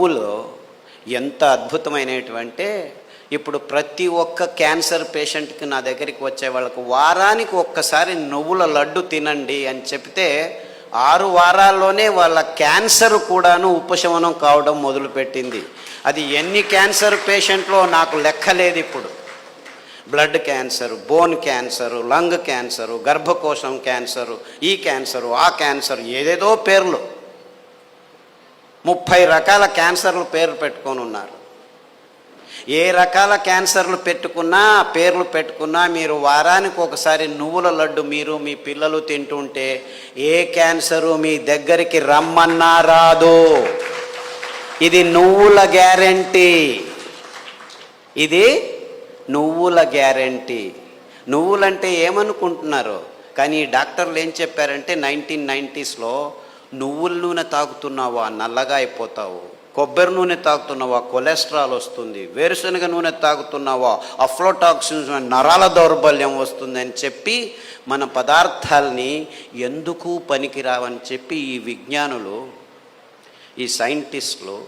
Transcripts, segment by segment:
నువ్వులు ఎంత అద్భుతమైనటువంటి, ఇప్పుడు ప్రతి ఒక్క క్యాన్సర్ పేషెంట్కి నా దగ్గరికి వచ్చే వాళ్ళకు వారానికి ఒక్కసారి నువ్వుల లడ్డు తినండి అని చెప్తే 6 వారాల్లోనే వాళ్ళ క్యాన్సర్ కూడాను ఉపశమనం కావడం మొదలుపెట్టింది. అది ఎన్ని క్యాన్సర్ పేషెంట్లో నాకు లెక్కలేదు. ఇప్పుడు blood cancer, bone cancer, lung cancer, గర్భకోశం క్యాన్సరు, ఈ క్యాన్సరు, ఆ క్యాన్సర్, ఏదేదో పేర్లు 30 రకాల క్యాన్సర్లు పేర్లు పెట్టుకొని ఉన్నారు. ఏ రకాల క్యాన్సర్లు పెట్టుకున్నా, పేర్లు పెట్టుకున్నా, మీరు వారానికి ఒకసారి నువ్వుల లడ్డు మీరు మీ పిల్లలు తింటుంటే ఏ క్యాన్సరు మీ దగ్గరికి రమ్మన్నా రాదు. ఇది నువ్వుల గ్యారెంటీ. ఇది నువ్వుల గ్యారెంటీ. నువ్వులంటే ఏమనుకుంటున్నారు? కానీ డాక్టర్లు ఏం చెప్పారంటే 1990స్లో నువ్వుల నూనె తాగుతున్నావా నల్లగా అయిపోతావు, కొబ్బరి నూనె తాగుతున్నావా కొలెస్ట్రాల్ వస్తుంది, వేరుశనగ నూనె తాగుతున్నావా అఫ్లోటాక్సిన్స్ నరాల దౌర్బల్యం వస్తుంది అని చెప్పి మన పదార్థాలని ఎందుకు పనికిరావని చెప్పి ఈ విజ్ఞానులు, ఈ సైంటిస్టులు,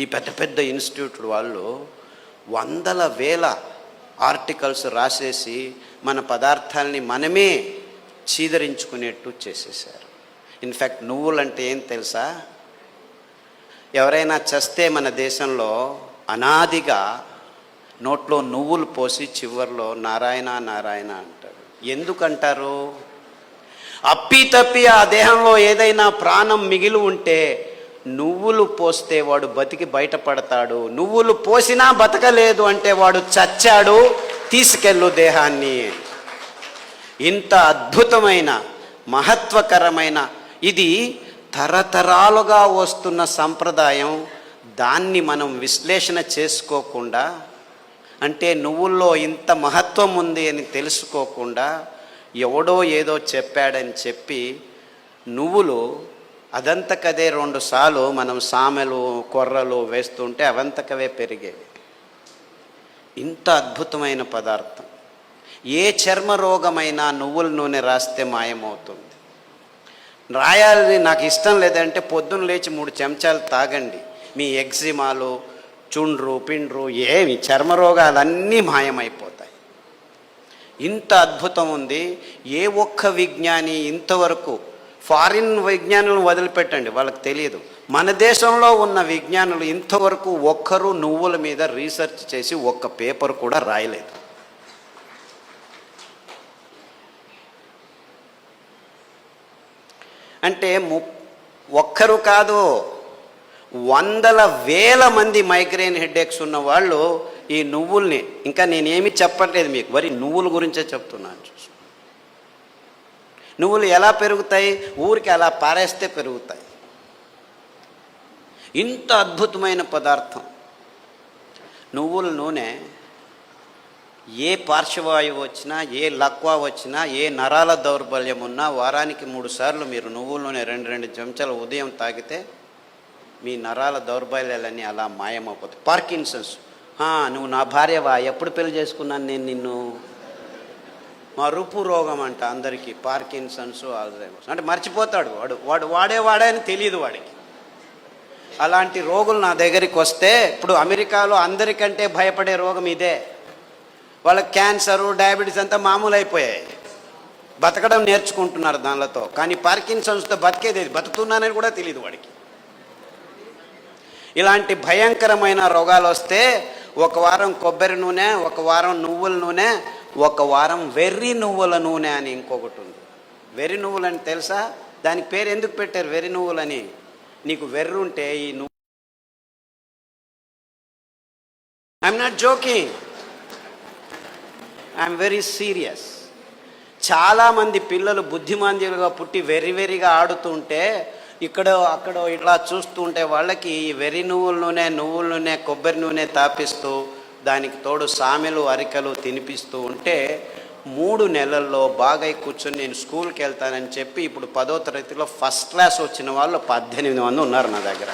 ఈ పెద్ద పెద్ద ఇన్స్టిట్యూట్ వాళ్ళు వందల వేల ఆర్టికల్స్ రాసేసి మన పదార్థాలని మనమే చీదరించుకునేట్టు చేసేసారు. ఇన్ఫ్యాక్ట్ నువ్వులంటే ఏం తెలుసా? ఎవరైనా చస్తే మన దేశంలో అనాదిగా నోట్లో నువ్వులు పోసి చివర్లో నారాయణ నారాయణ అంటారు. ఎందుకంటారు? అప్పి ఆ దేహంలో ఏదైనా ప్రాణం మిగిలి ఉంటే నువ్వులు పోస్తే వాడు బతికి బయటపడతాడు, నువ్వులు పోసినా బతకలేదు అంటే వాడు చచ్చాడు, తీసుకెళ్ళు దేహాన్ని. ఇంత అద్భుతమైన మహత్వకరమైన ఇది తరతరాలుగా వస్తున్న సంప్రదాయం. దాన్ని మనం విశ్లేషణ చేసుకోకుండా, అంటే నువ్వుల్లో ఇంత మహత్వం ఉంది అని తెలుసుకోకుండా ఎవడో ఏదో చెప్పాడని చెప్పి నువ్వులు అదంతకదే 2 సార్లు మనం సామెలు కొర్రలు వేస్తుంటే అవంతకవే పెరిగేవి. ఇంత అద్భుతమైన పదార్థం. ఏ చర్మ రోగమైనా నువ్వుల నూనె రాస్తే మాయమవుతుంది. రాయాలని నాకు ఇష్టం లేదంటే పొద్దున్న లేచి 3 చెంచాలు తాగండి, మీ ఎగ్జిమాలు, చుండ్రు, పిండ్రు, ఏమి చర్మరోగాలన్నీ మాయమైపోతాయి. ఇంత అద్భుతం ఉంది. ఏ ఒక్క విజ్ఞాని ఇంతవరకు, ఫారిన్ విజ్ఞానులను వదిలిపెట్టండి, వాళ్ళకి తెలియదు, మన దేశంలో ఉన్న విజ్ఞానులు ఇంతవరకు ఒక్కరు నువ్వుల మీద రీసెర్చ్ చేసి ఒక్క పేపర్ కూడా రాయలేదు. అంటే ఒక్కరు కాదు, వందల వేల మంది మైగ్రేన్ హెడేక్స్ ఉన్న వాళ్ళు ఈ నువ్వుల్ని, ఇంకా నేనేమి చెప్పట్లేదు మీకు, మరి నువ్వుల గురించే చెప్తున్నాను. నువ్వులు ఎలా పెరుగుతాయి? ఊరికి అలా పారేస్తే పెరుగుతాయి. ఇంత అద్భుతమైన పదార్థం నువ్వుల నూనె. ఏ పార్శ్వవాయువు వచ్చినా, ఏ లక్వా వచ్చినా, ఏ నరాల దౌర్బల్యం ఉన్నా వారానికి 3 సార్లు మీరు నువ్వుల నూనె 2 చెంచాలు ఉదయం తాగితే మీ నరాల దౌర్బల్యాలన్నీ అలా మాయమైపోతాయి. పార్కిన్సన్స్, నువ్వు నా భార్యవా, ఎప్పుడు పెళ్లి చేసుకున్నాను నేను నిన్ను, మరుపు రోగం అంట అందరికీ, పార్కిన్సన్స్, ఆల్జైమర్స్ అంటే మర్చిపోతాడు వాడు వాడేవాడని తెలియదు వాడికి. అలాంటి రోగులు నా దగ్గరికి వస్తే, ఇప్పుడు అమెరికాలో అందరికంటే భయపడే రోగం ఇదే. వాళ్ళకి క్యాన్సరు, డయాబెటీస్ అంతా మామూలు అయిపోయాయి, బతకడం నేర్చుకుంటున్నారు దానితో. కానీ పార్కిన్సన్స్తో బతికేది, బతుకుతున్నానని కూడా తెలియదు వాడికి. ఇలాంటి భయంకరమైన రోగాలు వస్తే 1 వారం కొబ్బరి నూనె, 1 వారం నువ్వుల నూనె, 1 వారం వెర్రి నువ్వుల నూనె అని ఇంకొకటి ఉంది. వెర్రి నువ్వులని తెలుసా? దానికి పేరు ఎందుకు పెట్టారు వెర్రి నువ్వులని? నీకు వెర్రి ఉంటే ఈ నువ్వు, I'm not joking, I'm very serious. చాలామంది పిల్లలు బుద్ధిమాంద్యులుగా పుట్టి వెర్రిగా ఆడుతుంటే అక్కడ ఇట్లా చూస్తూ ఉంటే వాళ్ళకి ఈ వెర్రి నువ్వుల నూనె, కొబ్బరి నూనె తాపిస్తూ దానికి తోడు సామెలు, అరికలు తినిపిస్తూ ఉంటే 3 నెలల్లో బాగా కూర్చొని నేను స్కూల్కి వెళ్తానని చెప్పి ఇప్పుడు 10వ తరగతిలో ఫస్ట్ క్లాస్ వచ్చిన వాళ్ళు 18 మంది ఉన్నారు నా దగ్గర.